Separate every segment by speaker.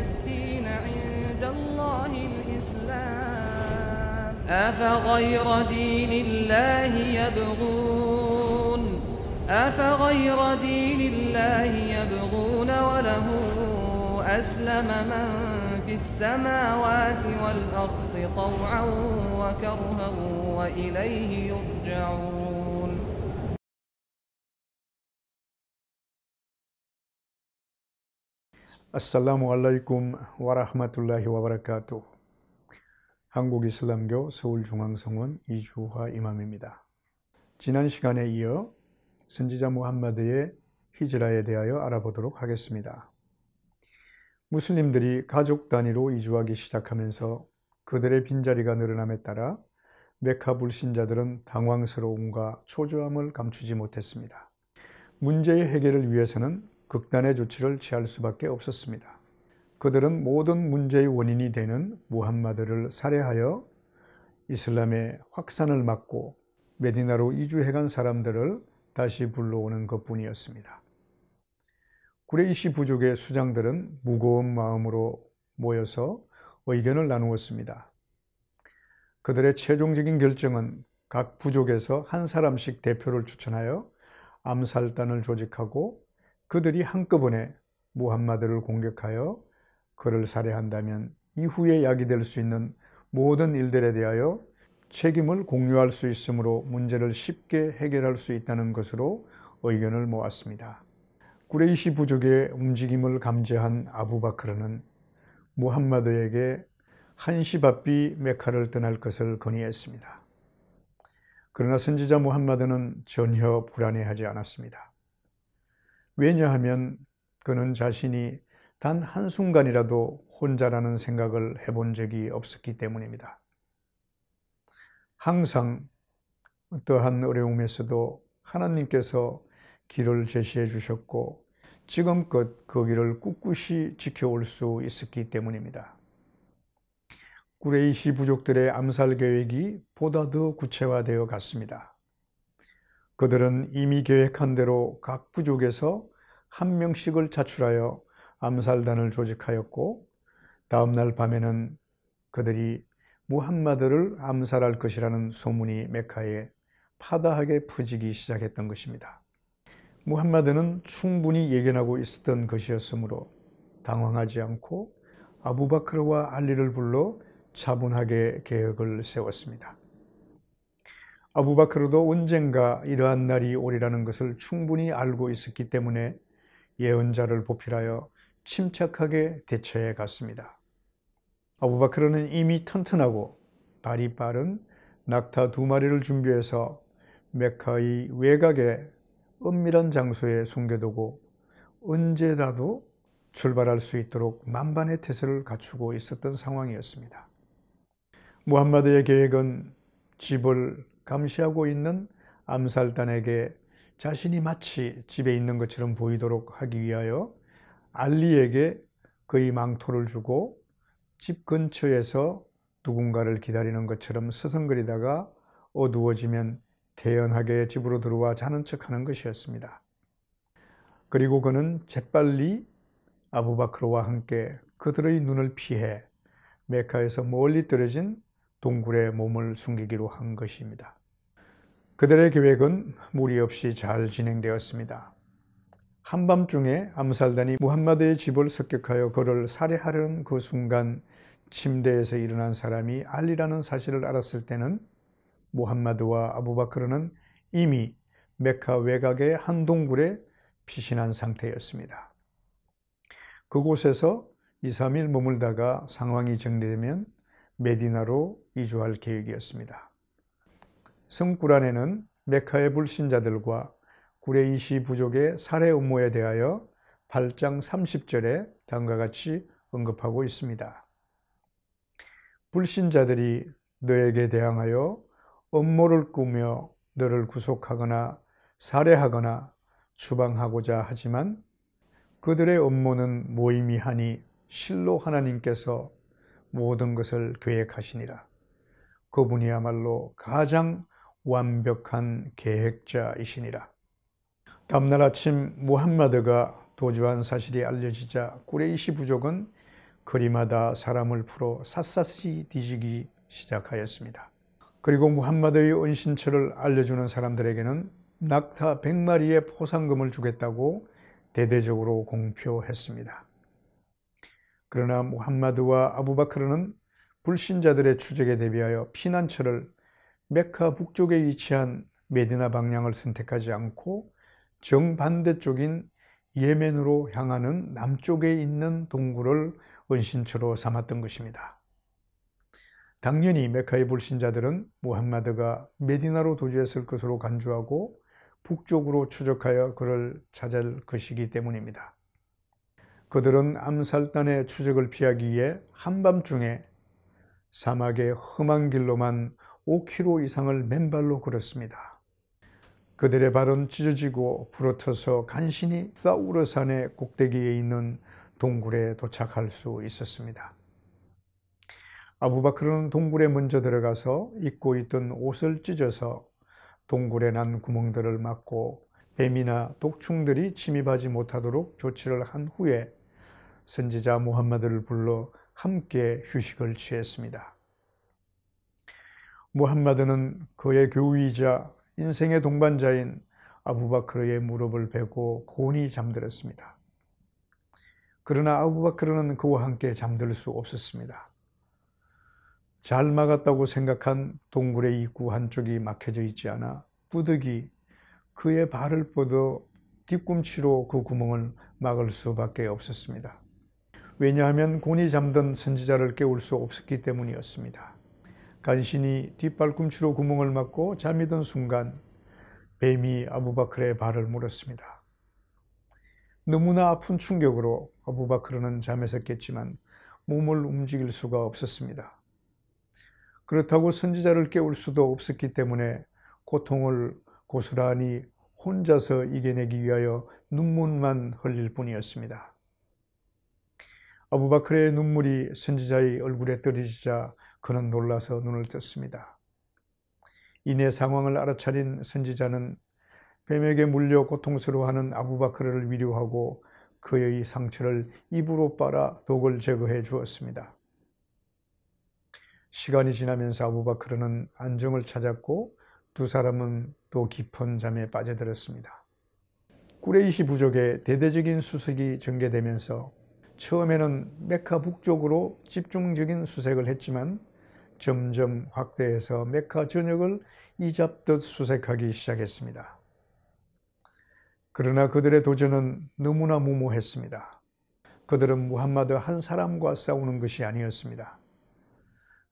Speaker 1: الدين عند الله الإسلام أفغير دين الله يبغون وله أسلم من في السماوات والأرض طوعا وكرها وإليه يرجعون.
Speaker 2: 아살라무 알라이쿰 와라흐마툴라히 와바라카투. 한국이슬람교 서울중앙성원 이주화 이맘입니다. 지난 시간에 이어 선지자 무함마드의 히즈라에 대하여 알아보도록 하겠습니다. 무슬림들이 가족 단위로 이주하기 시작하면서 그들의 빈자리가 늘어남에 따라 메카 불신자들은 당황스러움과 초조함을 감추지 못했습니다. 문제의 해결을 위해서는 극단의 조치를 취할 수밖에 없었습니다. 그들은 모든 문제의 원인이 되는 무함마드를 살해하여 이슬람의 확산을 막고 메디나로 이주해간 사람들을 다시 불러오는 것뿐이었습니다. 구레이시 부족의 수장들은 무거운 마음으로 모여서 의견을 나누었습니다. 그들의 최종적인 결정은 각 부족에서 한 사람씩 대표를 추천하여 암살단을 조직하고 그들이 한꺼번에 무함마드를 공격하여 그를 살해한다면 이후에 야기될 수 있는 모든 일들에 대하여 책임을 공유할 수 있으므로 문제를 쉽게 해결할 수 있다는 것으로 의견을 모았습니다. 구레이시 부족의 움직임을 감지한 아부바크르는 무함마드에게 한시 바삐 메카를 떠날 것을 건의했습니다. 그러나 선지자 무함마드는 전혀 불안해하지 않았습니다. 왜냐하면 그는 자신이 단 한순간이라도 혼자라는 생각을 해본 적이 없었기 때문입니다. 항상 어떠한 어려움에서도 하나님께서 길을 제시해 주셨고 지금껏 그 길을 꿋꿋이 지켜올 수 있었기 때문입니다. 구레이시 부족들의 암살 계획이 보다 더 구체화되어 갔습니다. 그들은 이미 계획한 대로 각 부족에서 한 명씩을 차출하여 암살단을 조직하였고 다음날 밤에는 그들이 무함마드를 암살할 것이라는 소문이 메카에 파다하게 퍼지기 시작했던 것입니다. 무함마드는 충분히 예견하고 있었던 것이었으므로 당황하지 않고 아부바크르와 알리를 불러 차분하게 계획을 세웠습니다. 아부바크르도 언젠가 이러한 날이 오리라는 것을 충분히 알고 있었기 때문에 예언자를 보필하여 침착하게 대처해 갔습니다. 아부바크르는 이미 튼튼하고 발이 빠른 낙타 2마리를 준비해서 메카의 외곽에 은밀한 장소에 숨겨두고 언제라도 출발할 수 있도록 만반의 태세를 갖추고 있었던 상황이었습니다. 무함마드의 계획은 집을 감시하고 있는 암살단에게 자신이 마치 집에 있는 것처럼 보이도록 하기 위하여 알리에게 그의 망토를 주고 집 근처에서 누군가를 기다리는 것처럼 서성거리다가 어두워지면 태연하게 집으로 들어와 자는 척하는 것이었습니다. 그리고 그는 재빨리 아부바크르와 함께 그들의 눈을 피해 메카에서 멀리 떨어진 동굴에 몸을 숨기기로 한 것입니다. 그들의 계획은 무리 없이 잘 진행되었습니다. 한밤중에 암살단이 무함마드의 집을 습격하여 그를 살해하려는 그 순간 침대에서 일어난 사람이 알리라는 사실을 알았을 때는 무함마드와 아부바크르는 이미 메카 외곽의 한 동굴에 피신한 상태였습니다. 그곳에서 2, 3일 머물다가 상황이 정리되면 메디나로 이주할 계획이었습니다. 성꾸란에는 메카의 불신자들과 구레이시 부족의 살해 음모에 대하여 8장 30절에 다음과 같이 언급하고 있습니다. 불신자들이 너에게 대항하여 음모를 꾸며 너를 구속하거나 살해하거나 추방하고자 하지만 그들의 음모는 무의미하니 실로 하나님께서 모든 것을 계획하시니라. 그분이야말로 가장 완벽한 계획자이시니라. 다음날 아침 무함마드가 도주한 사실이 알려지자 구레이시 부족은 거리마다 사람을 풀어 샅샅이 뒤지기 시작하였습니다. 그리고 무함마드의 은신처를 알려주는 사람들에게는 낙타 100마리의 포상금을 주겠다고 대대적으로 공표했습니다. 그러나 무함마드와 아부바크르는 불신자들의 추적에 대비하여 피난처를 메카 북쪽에 위치한 메디나 방향을 선택하지 않고 정반대쪽인 예멘으로 향하는 남쪽에 있는 동굴을 은신처로 삼았던 것입니다. 당연히 메카의 불신자들은 무함마드가 메디나로 도주했을 것으로 간주하고 북쪽으로 추적하여 그를 찾을 것이기 때문입니다. 그들은 암살단의 추적을 피하기 위해 한밤중에 사막의 험한 길로만 5km 이상을 맨발로 걸었습니다. 그들의 발은 찢어지고 부러져서 간신히 사우르산의 꼭대기에 있는 동굴에 도착할 수 있었습니다. 아부바크르는 동굴에 먼저 들어가서 입고 있던 옷을 찢어서 동굴에 난 구멍들을 막고 뱀이나 독충들이 침입하지 못하도록 조치를 한 후에 선지자 무함마드를 불러 함께 휴식을 취했습니다. 무함마드는 그의 교우이자 인생의 동반자인 아부바크르의 무릎을 베고 곤히 잠들었습니다. 그러나 아부바크르는 그와 함께 잠들 수 없었습니다. 잘 막았다고 생각한 동굴의 입구 한쪽이 막혀져 있지 않아 부득이 그의 발을 뻗어 뒤꿈치로 그 구멍을 막을 수밖에 없었습니다. 왜냐하면 곤히 잠든 선지자를 깨울 수 없었기 때문이었습니다. 간신히 뒷발꿈치로 구멍을 막고 잠이 든 순간 뱀이 아부바크르의 발을 물었습니다. 너무나 아픈 충격으로 아부바크르는 잠에서 깼지만 몸을 움직일 수가 없었습니다. 그렇다고 선지자를 깨울 수도 없었기 때문에 고통을 고스란히 혼자서 이겨내기 위하여 눈물만 흘릴 뿐이었습니다. 아부바크르의 눈물이 선지자의 얼굴에 떨어지자 그는 놀라서 눈을 떴습니다. 이내 상황을 알아차린 선지자는 뱀에게 물려 고통스러워하는 아부바크르를 위로하고 그의 상처를 입으로 빨아 독을 제거해 주었습니다. 시간이 지나면서 아부바크르는 안정을 찾았고 두 사람은 또 깊은 잠에 빠져들었습니다. 꾸레이시 부족의 대대적인 수색이 전개되면서 처음에는 메카 북쪽으로 집중적인 수색을 했지만 점점 확대해서 메카 전역을 이잡듯 수색하기 시작했습니다. 그러나 그들의 도전은 너무나 무모했습니다. 그들은 무함마드 한 사람과 싸우는 것이 아니었습니다.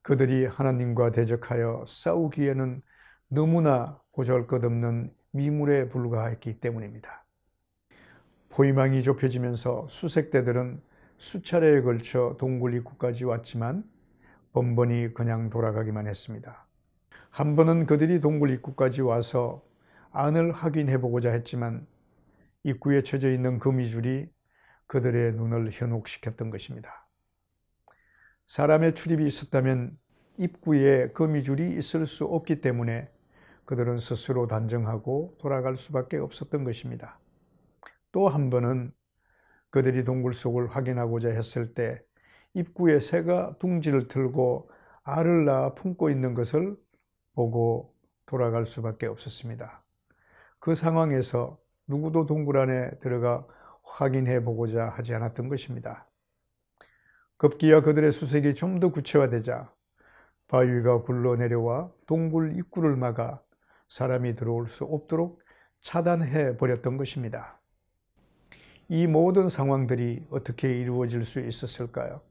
Speaker 2: 그들이 하나님과 대적하여 싸우기에는 너무나 보잘것없는 미물에 불과했기 때문입니다. 포위망이 좁혀지면서 수색대들은 수차례에 걸쳐 동굴 입구까지 왔지만 번번이 그냥 돌아가기만 했습니다. 한 번은 그들이 동굴 입구까지 와서 안을 확인해 보고자 했지만 입구에 쳐져 있는 거미줄이 그들의 눈을 현혹시켰던 것입니다. 사람의 출입이 있었다면 입구에 거미줄이 있을 수 없기 때문에 그들은 스스로 단정하고 돌아갈 수밖에 없었던 것입니다. 또 한 번은 그들이 동굴 속을 확인하고자 했을 때 입구에 새가 둥지를 틀고 알을 낳아 품고 있는 것을 보고 돌아갈 수밖에 없었습니다. 그 상황에서 누구도 동굴 안에 들어가 확인해 보고자 하지 않았던 것입니다. 급기야 그들의 수색이 좀 더 구체화되자 바위가 굴러내려와 동굴 입구를 막아 사람이 들어올 수 없도록 차단해 버렸던 것입니다. 이 모든 상황들이 어떻게 이루어질 수 있었을까요?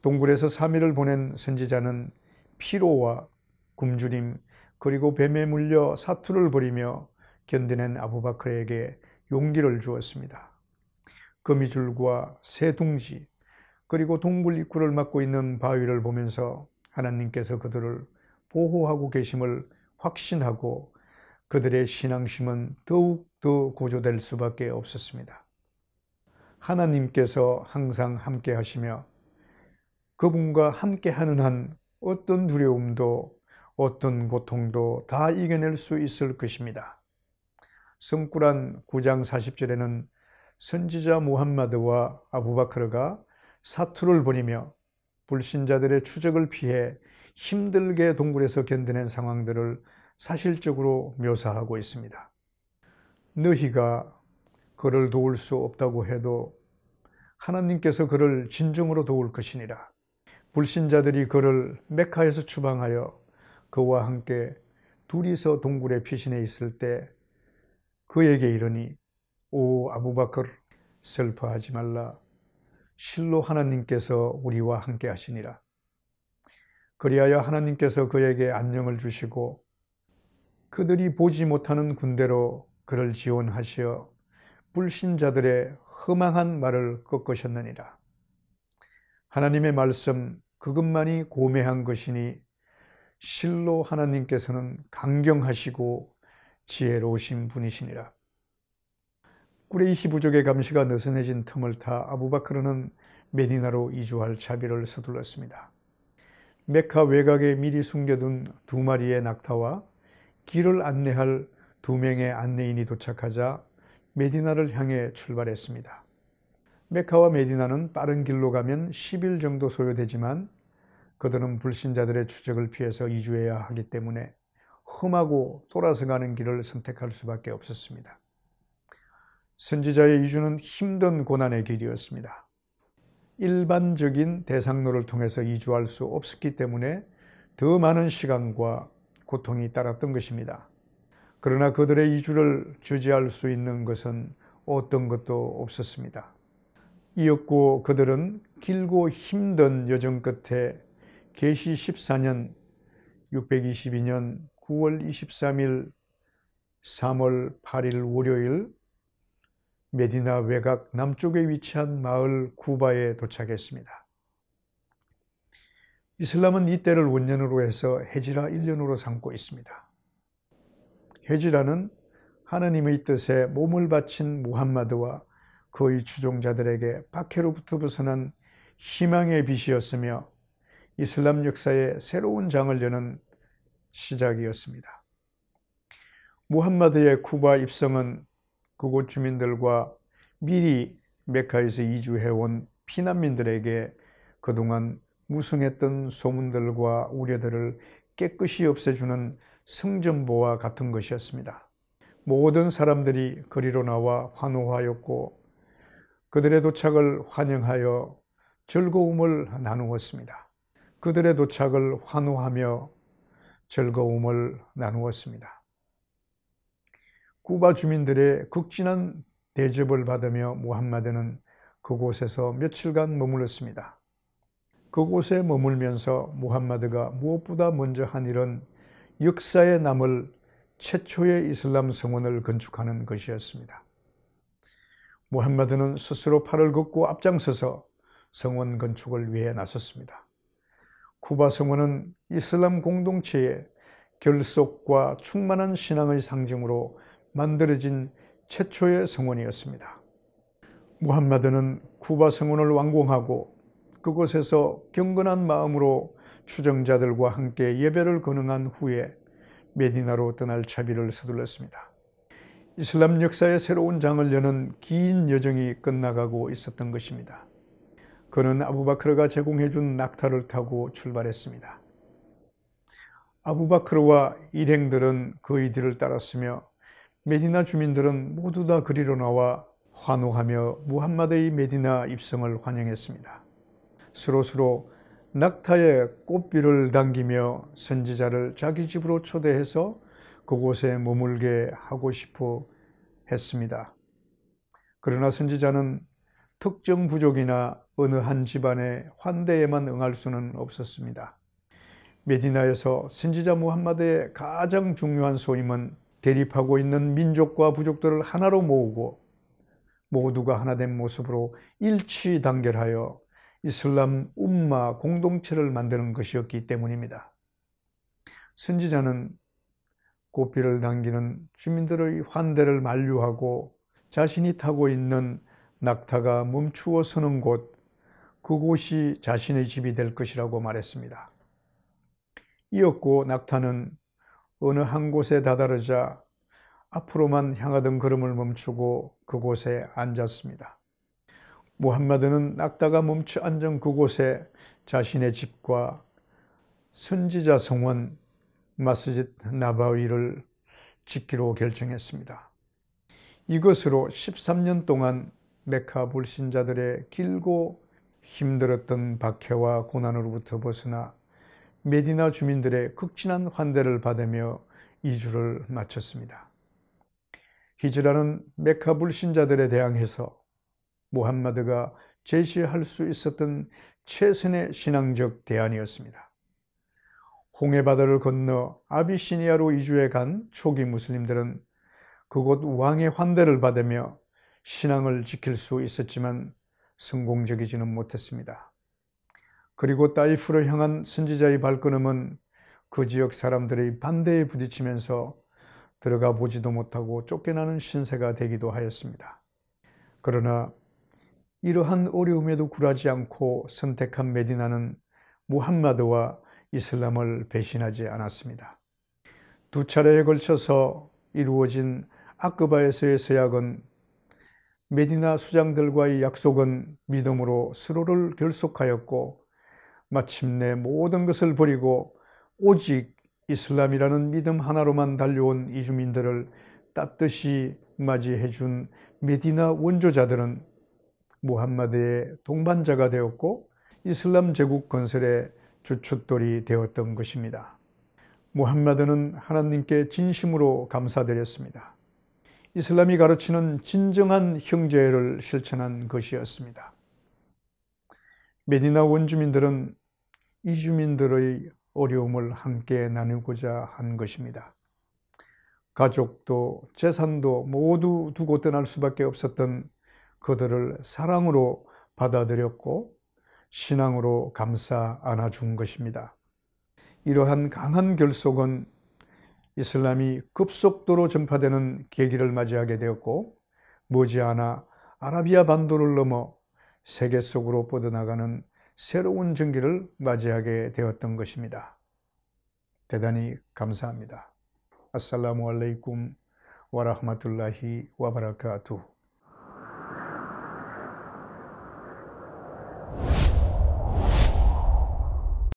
Speaker 2: 동굴에서 3일을 보낸 선지자는 피로와 굶주림 그리고 뱀에 물려 사투를 벌이며 견뎌낸 아부바크르에게 용기를 주었습니다. 거미줄과 새 둥지 그리고 동굴 입구를 막고 있는 바위를 보면서 하나님께서 그들을 보호하고 계심을 확신하고 그들의 신앙심은 더욱 더 고조될 수밖에 없었습니다. 하나님께서 항상 함께 하시며 그분과 함께 하는 한 어떤 두려움도 어떤 고통도 다 이겨낼 수 있을 것입니다. 성꾸란 9장 40절에는 선지자 무함마드와 아부바크르가 사투를 벌이며 불신자들의 추적을 피해 힘들게 동굴에서 견뎌낸 상황들을 사실적으로 묘사하고 있습니다. 너희가 그를 도울 수 없다고 해도 하나님께서 그를 진정으로 도울 것이니라. 불신자들이 그를 메카에서 추방하여 그와 함께 둘이서 동굴에 피신해 있을 때 그에게 이르니, 오 아부바कर, 슬퍼하지 말라. 실로 하나님께서 우리와 함께 하시니라. 그리하여 하나님께서 그에게 안녕을 주시고 그들이 보지 못하는 군대로 그를 지원하시어 불신자들의 허망한 말을 꺾으셨느니라. 하나님의 말씀 그것만이 고매한 것이니 실로 하나님께서는 강경하시고 지혜로우신 분이시니라. 꾸레이시 부족의 감시가 느슨해진 틈을 타 아부바크르는 메디나로 이주할 차비를 서둘렀습니다. 메카 외곽에 미리 숨겨둔 2마리의 낙타와 길을 안내할 2명의 안내인이 도착하자 메디나를 향해 출발했습니다. 메카와 메디나는 빠른 길로 가면 10일 정도 소요되지만 그들은 불신자들의 추적을 피해서 이주해야 하기 때문에 험하고 돌아서 가는 길을 선택할 수밖에 없었습니다. 선지자의 이주는 힘든 고난의 길이었습니다. 일반적인 대상로를 통해서 이주할 수 없었기 때문에 더 많은 시간과 고통이 따랐던 것입니다. 그러나 그들의 이주를 저지할 수 있는 것은 어떤 것도 없었습니다. 이었고 그들은 길고 힘든 여정 끝에 계시 14년 622년 9월 23일 3월 8일 월요일 메디나 외곽 남쪽에 위치한 마을 쿠바에 도착했습니다. 이슬람은 이때를 원년으로 해서 헤지라 1년으로 삼고 있습니다. 헤지라는 하나님의 뜻에 몸을 바친 무함마드와 그의 추종자들에게 박해로부터 벗어난 희망의 빛이었으며 이슬람 역사의 새로운 장을 여는 시작이었습니다. 무함마드의 쿠바 입성은 그곳 주민들과 미리 메카에서 이주해온 피난민들에게 그동안 무성했던 소문들과 우려들을 깨끗이 없애주는 성전보와 같은 것이었습니다. 모든 사람들이 거리로 나와 환호하였고 그들의 도착을 환영하여 즐거움을 나누었습니다. 그들의 도착을 환호하며 즐거움을 나누었습니다. 쿠바 주민들의 극진한 대접을 받으며 무함마드는 그곳에서 며칠간 머물렀습니다. 그곳에 머물면서 무함마드가 무엇보다 먼저 한 일은 역사에 남을 최초의 이슬람 성원을 건축하는 것이었습니다. 무함마드는 스스로 팔을 걷고 앞장서서 성원 건축을 위해 나섰습니다. 쿠바 성원은 이슬람 공동체의 결속과 충만한 신앙의 상징으로 만들어진 최초의 성원이었습니다. 무함마드는 쿠바 성원을 완공하고 그곳에서 경건한 마음으로 추종자들과 함께 예배를 거능한 후에 메디나로 떠날 차비를 서둘렀습니다. 이슬람 역사의 새로운 장을 여는 긴 여정이 끝나가고 있었던 것입니다. 그는 아부바크르가 제공해준 낙타를 타고 출발했습니다. 아부바크르와 일행들은 그의 뒤를 따랐으며 메디나 주민들은 모두 다 그리로 나와 환호하며 무함마드의 메디나 입성을 환영했습니다. 서로 낙타에 꽃비를 당기며 선지자를 자기 집으로 초대해서 그곳에 머물게 하고 싶어 했습니다. 그러나 선지자는 특정 부족이나 어느 한 집안의 환대에만 응할 수는 없었습니다. 메디나에서 선지자 무함마드의 가장 중요한 소임은 대립하고 있는 민족과 부족들을 하나로 모으고 모두가 하나된 모습으로 일치단결하여 이슬람 umma 공동체를 만드는 것이었기 때문입니다. 선지자는 꽃비를 당기는 주민들의 환대를 만류하고 자신이 타고 있는 낙타가 멈추어 서는 곳, 그곳이 자신의 집이 될 것이라고 말했습니다. 이었고 낙타는 어느 한 곳에 다다르자 앞으로만 향하던 걸음을 멈추고 그곳에 앉았습니다. 무함마드는 낙타가 멈춰 앉은 그곳에 자신의 집과 선지자 성원 마스짓 나바위를 짓기로 결정했습니다. 이것으로 13년 동안 메카 불신자들의 길고 힘들었던 박해와 고난으로부터 벗어나 메디나 주민들의 극진한 환대를 받으며 2주를 마쳤습니다. 히즈라는 메카 불신자들에 대항해서 무함마드가 제시할 수 있었던 최선의 신앙적 대안이었습니다. 홍해바다를 건너 아비시니아로 이주해 간 초기 무슬림들은 그곳 왕의 환대를 받으며 신앙을 지킬 수 있었지만 성공적이지는 못했습니다. 그리고 따이프로 향한 선지자의 발걸음은 그 지역 사람들의 반대에 부딪히면서 들어가 보지도 못하고 쫓겨나는 신세가 되기도 하였습니다. 그러나 이러한 어려움에도 굴하지 않고 선택한 메디나는 무함마드와 이슬람을 배신하지 않았습니다. 두 차례에 걸쳐서 이루어진 아크바에서의 서약은 메디나 수장들과의 약속은 믿음으로 서로를 결속하였고 마침내 모든 것을 버리고 오직 이슬람이라는 믿음 하나로만 달려온 이주민들을 따뜻이 맞이해 준 메디나 원조자들은 무함마드의 동반자가 되었고 이슬람 제국 건설의 주춧돌이 되었던 것입니다. 무함마드는 하나님께 진심으로 감사드렸습니다. 이슬람이 가르치는 진정한 형제를 실천한 것이었습니다. 메디나 원주민들은 이주민들의 어려움을 함께 나누고자 한 것입니다. 가족도 재산도 모두 두고 떠날 수밖에 없었던 그들을 사랑으로 받아들였고 신앙으로 감싸 안아준 것입니다. 이러한 강한 결속은 이슬람이 급속도로 전파되는 계기를 맞이하게 되었고 머지않아 아라비아 반도를 넘어 세계 속으로 뻗어나가는 새로운 전기를 맞이하게 되었던 것입니다. 대단히 감사합니다. 아살라무 알레이쿰 와라흐마툴라히 와바라카투.